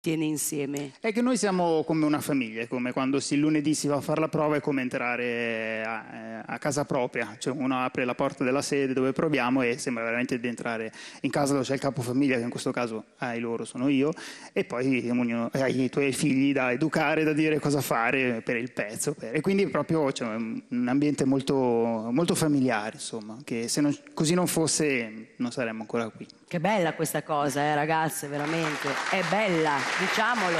tiene insieme? È che noi siamo come una famiglia, è come quando il lunedì si va a fare la prova, è come entrare a casa propria, cioè uno apre la porta della sede dove proviamo e sembra veramente di entrare in casa dove c'è il capofamiglia, che in questo caso hai loro, sono io, e poi ognuno hai i tuoi figli da educare, da dire cosa fare per il pezzo, e quindi proprio c'è un ambiente molto, molto familiare, insomma, che se così non fosse non saremmo ancora qui. Che bella questa cosa, ragazze, veramente. È bella, diciamolo.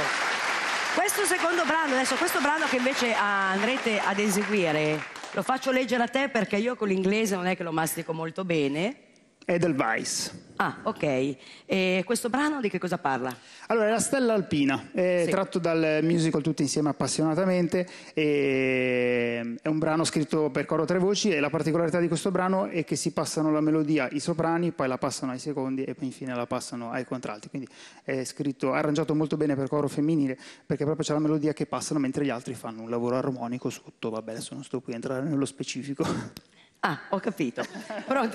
Questo secondo brano, adesso questo brano che invece andrete ad eseguire, lo faccio leggere a te perché io con l'inglese non è che lo mastico molto bene. Edelweiss. Ah, ok. E questo brano di che cosa parla? Allora, è La stella alpina, è tratto dal musical Tutti insieme appassionatamente, è un brano scritto per coro a tre voci e la particolarità di questo brano è che si passano la melodia ai soprani, poi la passano ai secondi e poi infine la passano ai contralti, quindi è scritto, arrangiato molto bene per coro femminile perché proprio c'è la melodia che passano mentre gli altri fanno un lavoro armonico sotto, vabbè adesso non sto qui a entrare nello specifico. Ah, ho capito. Però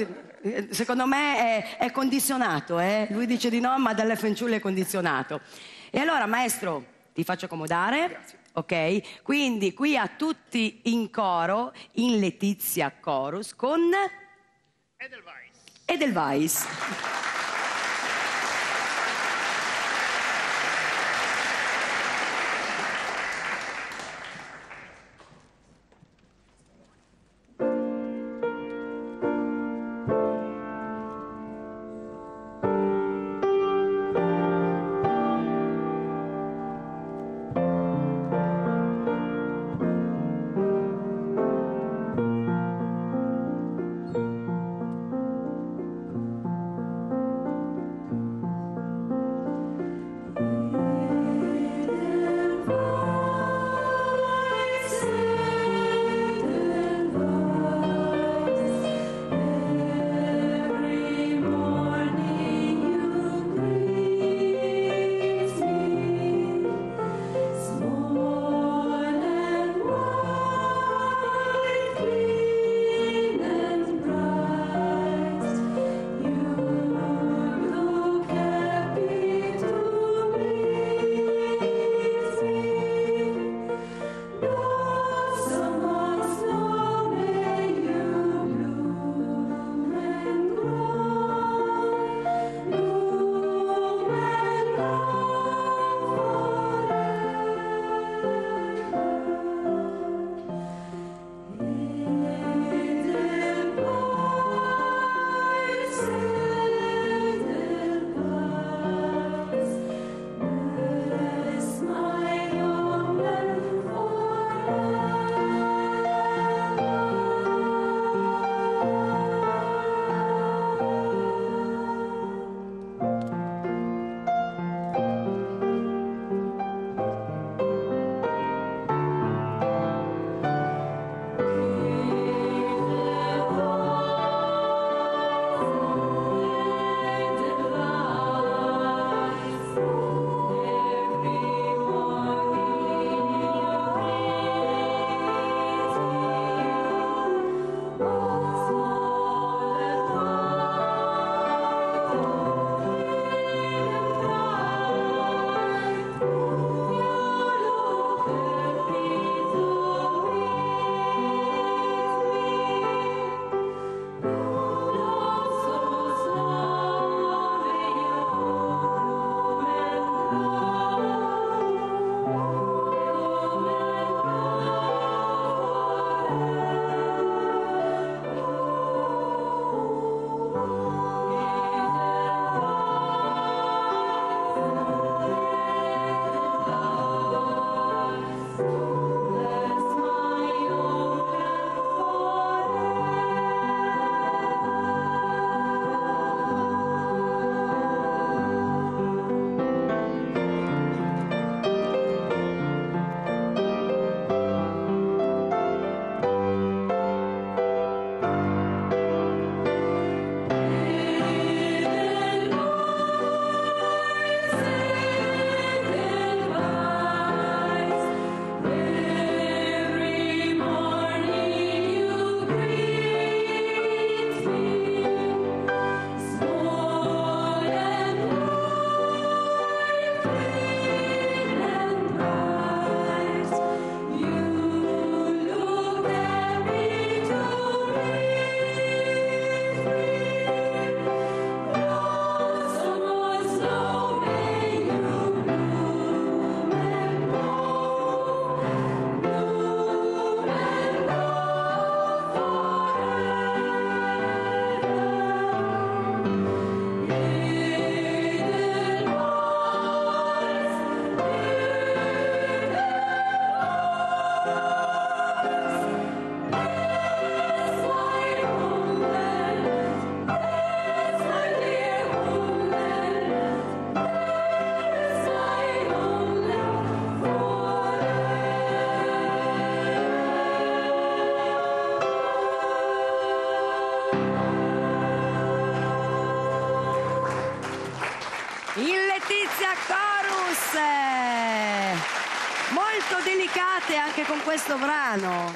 secondo me è condizionato, eh? Lui dice di no, ma dalle fanciulle è condizionato. E allora, maestro, ti faccio accomodare. Grazie. Ok? Quindi qui a tutti in coro, in Letizia Chorus, con Edelweiss. Edelweiss. faticate anche con questo brano?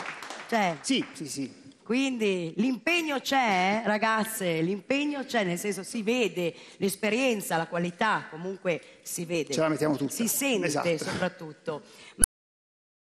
Cioè, Sì, sì, sì. quindi l'impegno c'è, ragazze, l'impegno c'è, nel senso si vede, l'esperienza, la qualità, comunque si vede. Ce la mettiamo tutta. Si sente Esatto. soprattutto.